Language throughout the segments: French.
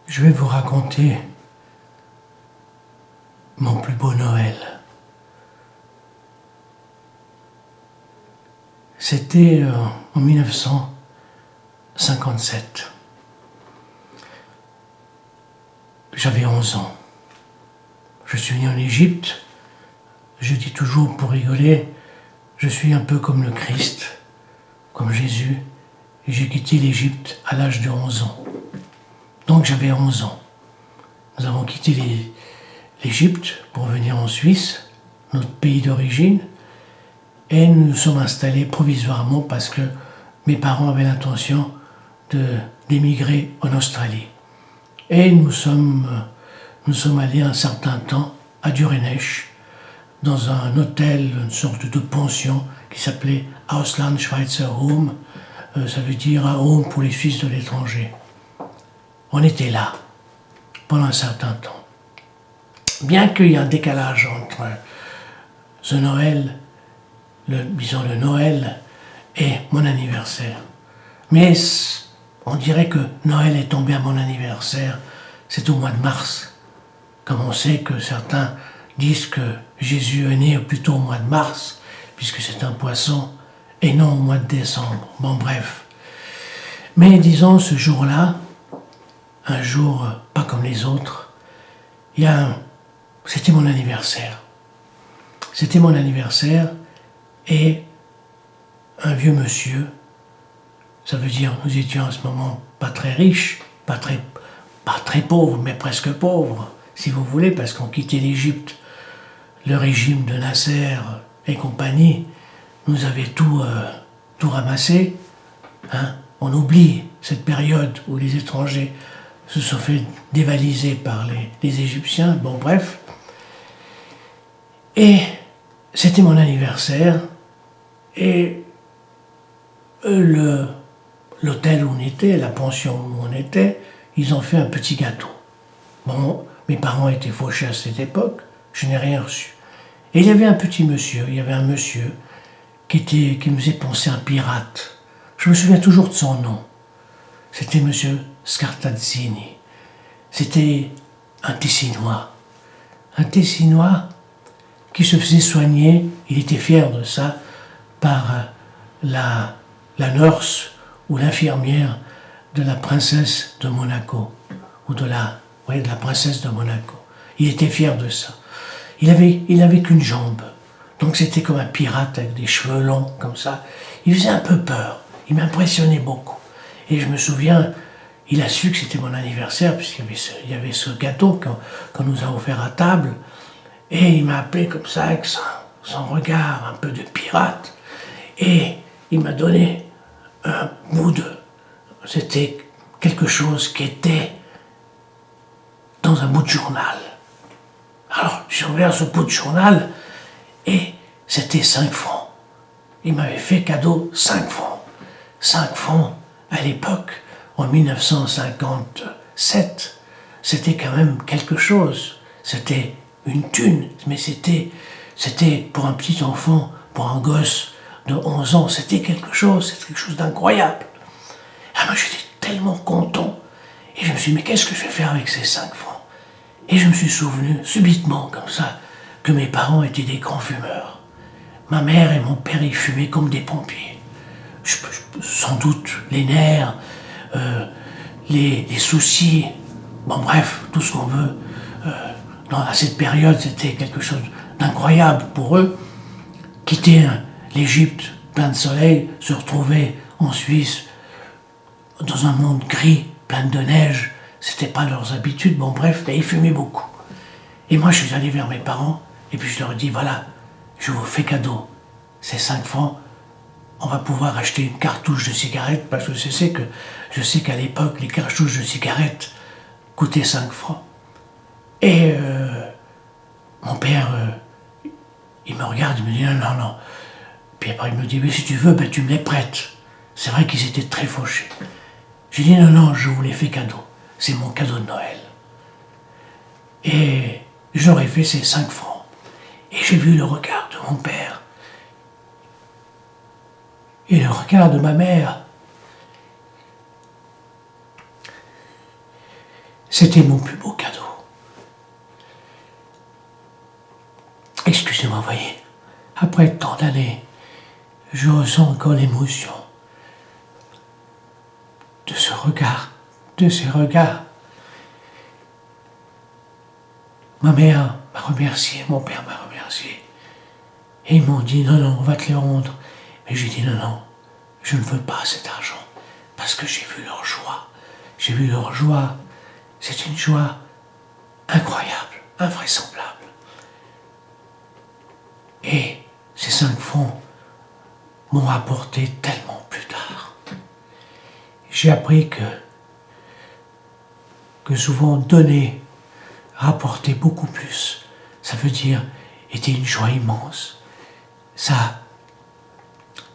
Je vais vous raconter mon plus beau Noël. C'était en 1957. J'avais 11 ans. Je suis né en Égypte. Je dis toujours pour rigoler, je suis un peu comme le Christ, comme Jésus. Et j'ai quitté l'Égypte à l'âge de 11 ans. Donc j'avais 11 ans. Nous avons quitté l'Égypte pour venir en Suisse, notre pays d'origine, et nous nous sommes installés provisoirement parce que mes parents avaient l'intention d'émigrer en Australie. Et nous sommes allés un certain temps à Durenech, dans un hôtel, une sorte de pension qui s'appelait Ausland Schweizer Home, ça veut dire un home pour les Suisses de l'étranger. On était là pendant un certain temps. Bien qu'il y ait un décalage entre ce Noël, disons le Noël, et mon anniversaire. Mais on dirait que Noël est tombé à mon anniversaire, c'est au mois de mars. Comme on sait que certains disent que Jésus est né plutôt au mois de mars, puisque c'est un poisson, et non au mois de décembre. Bon, bref. Mais disons, ce jour-là, un jour pas comme les autres, c'était mon anniversaire. C'était mon anniversaire, et un vieux monsieur, ça veut dire nous étions en ce moment pas très riches, pas très pauvres, mais presque pauvres, si vous voulez, parce qu'on quittait l'Égypte, le régime de Nasser et compagnie nous avait tout ramassé. Hein. On oublie cette période où les étrangers se sont fait dévaliser par les Égyptiens. Bon, bref. Et c'était mon anniversaire, et l'hôtel où on était, la pension où on était, ils ont fait un petit gâteau. Bon, mes parents étaient fauchés à cette époque, je n'ai rien reçu. Et il y avait un monsieur qui me faisait penser à un pirate. Je me souviens toujours de son nom. C'était monsieur Scartazzini. C'était un Tessinois. Un Tessinois qui se faisait soigner, il était fier de ça, par la nurse ou l'infirmière de la princesse de Monaco, ou de la princesse de Monaco. Il était fier de ça. Il avait qu'une jambe, donc c'était comme un pirate avec des cheveux longs comme ça. Il faisait un peu peur, il m'impressionnait beaucoup. Et je me souviens, il a su que c'était mon anniversaire, puisqu'il y avait ce gâteau qu'on nous a offert à table, et il m'a appelé comme ça, avec son regard un peu de pirate, et il m'a donné un bout c'était quelque chose qui était dans un bout de journal. Alors, j'ai ouvert ce bout de journal, et c'était 5 francs. Il m'avait fait cadeau 5 francs. 5 francs, à l'époque, en 1957, c'était quand même quelque chose. C'était une thune, mais c'était pour un petit enfant, pour un gosse de 11 ans, c'était quelque chose d'incroyable. Ah, moi j'étais tellement content, et je me suis dit, mais qu'est-ce que je vais faire avec ces 5 francs? Et je me suis souvenu, subitement, comme ça, que mes parents étaient des grands fumeurs. Ma mère et mon père, ils fumaient comme des pompiers. Sans doute les nerfs, les soucis, bon bref, tout ce qu'on veut. À cette période, c'était quelque chose d'incroyable pour eux. Quitter l'Égypte, plein de soleil, se retrouver en Suisse, dans un monde gris, plein de neige, c'était pas leurs habitudes, bon bref, mais ils fumaient beaucoup. Et moi, je suis allé vers mes parents, et puis je leur ai dit, voilà, je vous fais cadeau, ces 5 francs, on va pouvoir acheter une cartouche de cigarettes, parce que je sais qu'à l'époque, les cartouches de cigarettes coûtaient 5 francs. Et mon père, il me regarde, il me dit, non. Puis après, il me dit, mais si tu veux, ben, tu me les prêtes. C'est vrai qu'ils étaient très fauchés. J'ai dit, non, je vous les fais cadeau. C'est mon cadeau de Noël. Et j'aurais fait ces 5 francs. Et j'ai vu le regard de mon père. Et le regard de ma mère. C'était mon plus beau cadeau. Excusez-moi, voyez, après tant d'années, je ressens encore l'émotion de ce regard, de ces regards. Ma mère m'a remercié, mon père m'a remercié. Et ils m'ont dit, non, non, on va te les rendre. Mais j'ai dit, non, non, je ne veux pas cet argent. Parce que j'ai vu leur joie. J'ai vu leur joie. C'est une joie incroyable, invraisemblable. Et ces 5 francs m'ont rapporté tellement plus tard. J'ai appris que souvent donner rapportait beaucoup plus. Ça veut dire était une joie immense. Ça,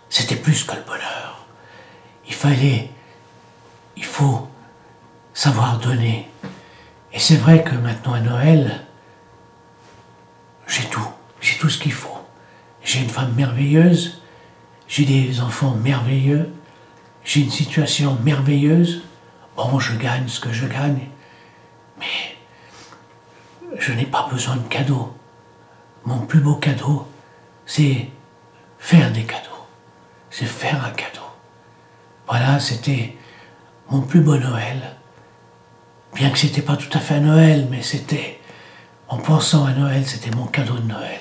c'était plus que le bonheur. Il faut savoir donner. Et c'est vrai que maintenant à Noël, j'ai tout ce qu'il faut. J'ai une femme merveilleuse, j'ai des enfants merveilleux, j'ai une situation merveilleuse. Bon, je gagne ce que je gagne, mais je n'ai pas besoin de cadeaux. Mon plus beau cadeau, c'est faire des cadeaux. C'est faire un cadeau. Voilà, c'était mon plus beau Noël. Bien que c'était pas tout à fait un Noël, mais c'était, en pensant à Noël, c'était mon cadeau de Noël.